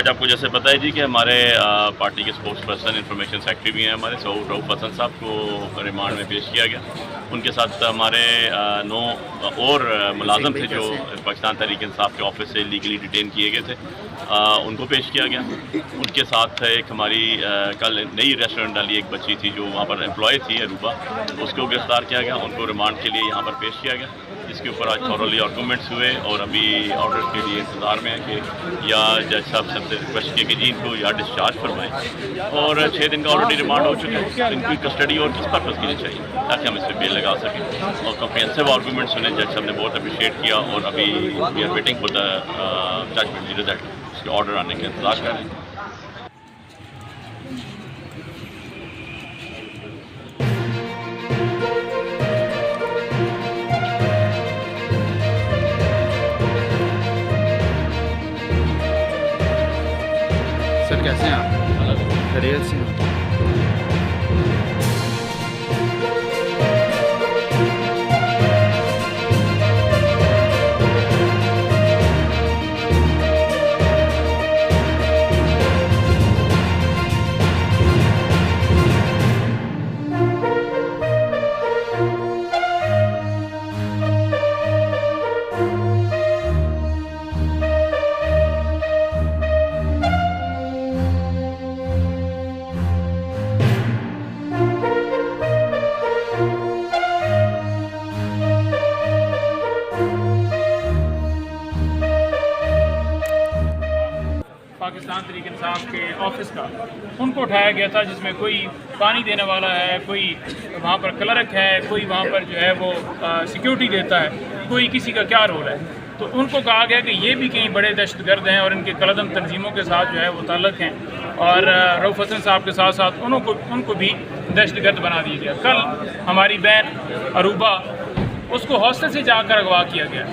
آج آپ کو جیسے پتہ ہے جی کہ ہمارے پارٹی کے اسپوکس پرسن انفارمیشن سیکٹری بھی ہیں ہمارے رؤف حسن صاحب کو ریمانڈ میں پیش کیا گیا. ان کے ساتھ ہمارے 9 اور ملازم تھے جو پاکستان تحریک انصاف کے آفس سے لیگلی ڈیٹین کیے گئے تھے, ان کو پیش کیا گیا. ان کے ساتھ ایک ہماری کل نئی ریسٹورنٹ ڈالی ایک بچی تھی جو وہاں پر امپلائی تھی اروبا, اس کو گرفتار کیا گیا. ان کو ریمانڈ کے لیے یہاں پر پیش کیا گیا, جس کے اوپر آج تھورلی آرگومنٹس ہوئے اور ابھی آرڈر کے لیے انتظار میں ہے کہ یا جج صاحب سے ریکویسٹ کیا کہ جی ان کو یا ڈسچارج فرمائیں, اور 6 دن کا آلریڈی ریمانڈ ہو چکا ہے. ان کی کسٹڈی اور کس پرپز کے لیے چاہیے تاکہ ہم اس پہ بیل لگا سکیں, اور کمپریہنسو آرگومنٹ سنے جج صاحب نے بہت اپریشیٹ کیا, اور ابھی we are waiting for the judgment result, اس کے آرڈر آنے کا انتظار کر رہے ہیں. سر کیسے ہیں آپ؟ خیریت سے ہیں؟ پاکستان تحریک انصاف کے آفس کا ان کو اٹھایا گیا تھا, جس میں کوئی پانی دینے والا ہے, کوئی وہاں پر کلرک ہے, کوئی وہاں پر جو ہے وہ سیکیورٹی دیتا ہے, کوئی کسی کا کیا رول ہے. تو ان کو کہا گیا کہ یہ بھی کہیں بڑے دہشت گرد ہیں اور ان کے کلعدم تنظیموں کے ساتھ جو ہے وہ تعلق ہیں, اور رؤف حسن صاحب کے ساتھ ساتھ ان کو بھی دہشت گرد بنا دیا گیا. کل ہماری بہن اروبا, اس کو ہاسٹل سے جا کر اغوا کیا گیا,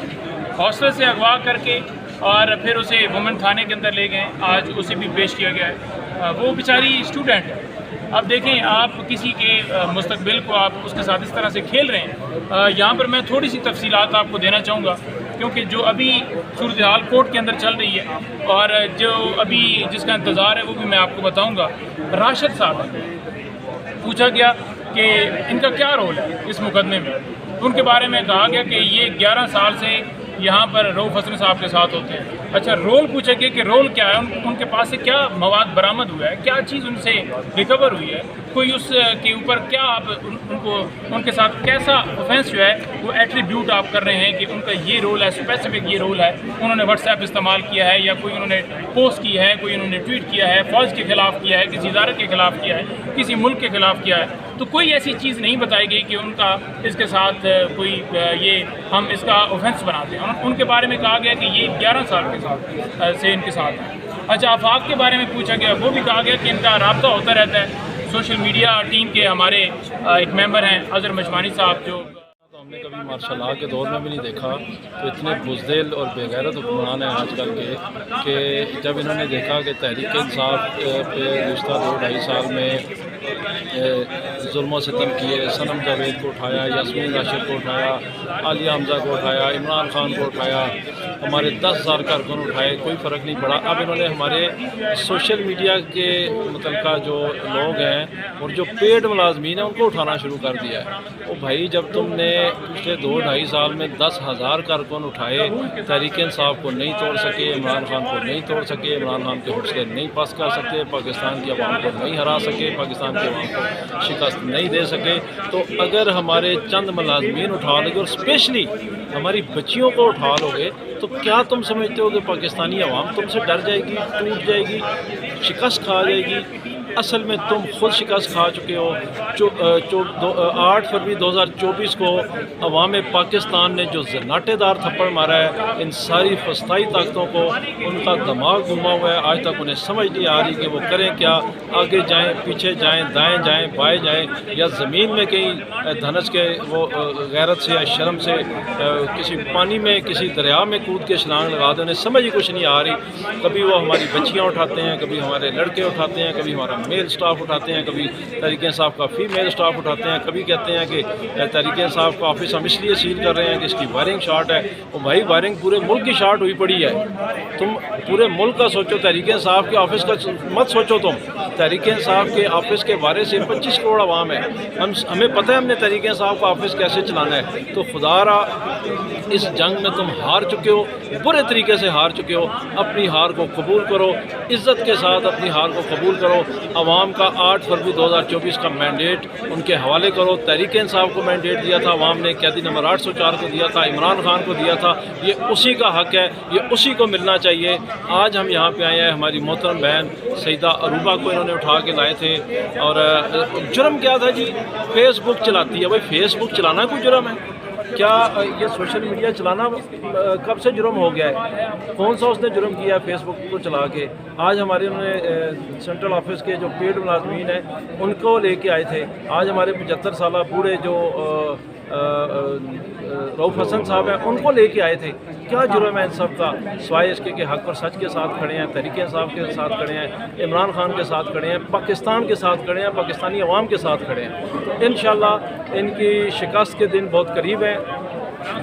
ہاسٹل سے اغوا کر کے اور پھر اسے وومن تھانے کے اندر لے گئے. آج اسے بھی پیش کیا گیا ہے. وہ بیچاری اسٹوڈنٹ ہے. اب دیکھیں, آپ کسی کے مستقبل کو آپ اس کے ساتھ اس طرح سے کھیل رہے ہیں. یہاں پر میں تھوڑی سی تفصیلات آپ کو دینا چاہوں گا, کیونکہ جو ابھی صورتحال کورٹ کے اندر چل رہی ہے اور جو ابھی جس کا انتظار ہے وہ بھی میں آپ کو بتاؤں گا. راشد صاحب پوچھا گیا کہ ان کا کیا رول ہے اس مقدمے میں. ان کے بارے میں کہا گیا کہ یہ 11 سال سے یہاں پر رؤف حسن صاحب کے ساتھ ہوتے ہیں. اچھا, رول پوچھا گیا کہ رول کیا ہے, ان کے پاس سے کیا مواد برآمد ہوا ہے, کیا چیز ان سے ریکور ہوئی ہے, کوئی اس کے اوپر کیا آپ ان کے ساتھ کیسا آفینس جو ہے وہ ایٹریبیوٹ آپ کر رہے ہیں کہ ان کا یہ رول ہے, اسپیسیفک یہ رول ہے. انہوں نے واٹس ایپ استعمال کیا ہے, یا کوئی انہوں نے پوسٹ کی ہے, کوئی انہوں نے ٹویٹ کیا ہے, فوج کے خلاف کیا ہے, کسی ادارے کے خلاف کیا ہے, کسی ملک کے خلاف کیا ہے. تو کوئی ایسی چیز نہیں بتائی گئی کہ ان کا اس کے ساتھ کوئی یہ ہم اس کا اوفینس بناتے ہیں. ان کے بارے میں کہا گیا کہ یہ 11 سال کے ساتھ سے ان کے ساتھ ہے. اچھا, آفاق کے بارے میں پوچھا گیا, وہ بھی کہا گیا کہ ان کا رابطہ ہوتا رہتا ہے. سوشل میڈیا ٹیم کے ہمارے ایک ممبر ہیں اظہر مشوانی صاحب, جو ہم نے کبھی مارشل لا کے دور میں بھی نہیں دیکھا. تو اتنے بزدل اور بے غیرت حکمران ہیں آج کل کے کہ جب انہوں نے دیکھا کہ تحریک انصاف پہ گزشتہ 2-2.5 سال میں ظلم و ستم کیے, صنم جاوید کو اٹھایا, یاسمین راشد کو اٹھایا, عالیہ حمزہ کو اٹھایا, عمران خان کو اٹھایا, ہمارے 10,000 کارکن اٹھائے, کوئی فرق نہیں پڑا. اب انہوں نے ہمارے سوشل میڈیا کے متعلقہ جو لوگ ہیں اور جو پیڈ ملازمین ہیں ان کو اٹھانا شروع کر دیا ہے. وہ بھائی, جب تم نے پچھلے 2-2.5 سال میں 10,000 کارکن اٹھائے, تحریک انصاف کو نہیں توڑ سکے, عمران خان کو نہیں توڑ سکے, عمران خان کے حوصلے نہیں پس کر سکتے, پاکستان کی عوام کو نہیں ہرا سکے, پاکستان کی عوام کو شکست نہیں دے سکے, تو اگر ہمارے چند ملازمین اٹھا لے گے اور اسپیشلی ہماری بچیوں کو اٹھا لو گے, تو کیا تم سمجھتے ہو کہ پاکستانی عوام تم سے ڈر جائے گی, ٹوٹ جائے گی, شکست کھا جائے گی؟ اصل میں تم خود شکست کھا چکے ہو. 8 فروری 2024 کو عوام پاکستان نے جو زناٹے دار تھپڑ مارا ہے, ان ساری فسطائی طاقتوں کو ان کا دماغ گما ہوا ہے. آج تک انہیں سمجھ نہیں آ رہی کہ وہ کریں کیا, آگے جائیں, پیچھے جائیں, دائیں جائیں, بائیں جائیں, یا زمین میں کہیں دھنس کے وہ غیرت سے یا شرم سے کسی پانی میں, کسی دریا میں کود کے چھلانگ لگا دیں. انہیں سمجھ ہی کچھ نہیں آ رہی. کبھی وہ ہماری بچیاں اٹھاتے ہیں, کبھی ہمارے لڑکے اٹھاتے ہیں, کبھی ہمارا میل سٹاف اٹھاتے ہیں، کبھی تحریک انصاف کا فیمیل سٹاف اٹھاتے ہیں، کبھی کہتے ہیں کہ تحریک انصاف کا آفس ہم اس لیے سیل کر رہے ہیں کہ اس کی وائرنگ شارٹ ہے۔ اور بھائی وائرنگ پورے ملک کی شارٹ ہوئی پڑی ہے، تم پورے ملک کا سوچو، تحریک انصاف کے آفس کا مت سوچو تم۔ تحریک انصاف کے آفس کے بارے سے 25 کروڑ عوام ہے، ہمیں پتہ ہے ہم نے تحریک انصاف کا آفس کیسے چلانا ہے۔ تو خدا را اس جنگ میں تم ہار چکے ہو، برے طریقے سے ہار چکے ہو، اپنی ہار کو قبول کرو، عزت کے ساتھ اپنی ہار کو قبول کرو۔ عوام کا 8 فروری 2024 کا مینڈیٹ ان کے حوالے کرو۔ تحریک انصاف کو مینڈیٹ دیا تھا عوام نے، قیدی نمبر 804 کو دیا تھا، عمران خان کو دیا تھا، یہ اسی کا حق ہے، یہ اسی کو ملنا چاہیے۔ آج ہم یہاں پہ آئے ہیں، ہماری محترم بہن سیدہ عروبہ کو انہوں نے اٹھا کے لائے تھے، اور جرم کیا تھا جی؟ فیس بک چلاتی ہے۔ بھائی فیس بک چلانا کوئی جرم ہے کیا؟ یہ سوشل میڈیا چلانا کب سے جرم ہو گیا ہے؟ کون سا اس نے جرم کیا ہے فیس بک کو چلا کے؟ آج ہمارے انہوں نے سینٹرل آفس کے جو پیڈ ملازمین ہیں ان کو لے کے آئے تھے۔ آج ہمارے 75 سالہ بوڑھے جو رؤف حسن صاحب ہیں ان کو لے کے آئے تھے۔ کیا جرم ہے ان سب کا؟ سوائے اس کے کہ حق اور سچ کے ساتھ کھڑے ہیں، تحریک انصاف کے ساتھ کھڑے ہیں، عمران خان کے ساتھ کھڑے ہیں، پاکستان کے ساتھ کھڑے ہیں، پاکستانی عوام کے ساتھ کھڑے ہیں۔ انشاءاللہ ان کی شکست کے دن بہت قریب ہیں۔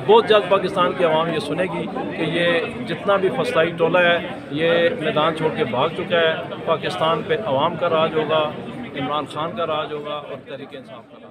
بہت جلد پاکستان کی عوام یہ سنے گی کہ یہ جتنا بھی فسطائی ٹولہ ہے یہ میدان چھوڑ کے بھاگ چکا ہے۔ پاکستان پہ عوام کا راج ہوگا، عمران خان کا راج ہوگا اور تحریک انصاف کا راج۔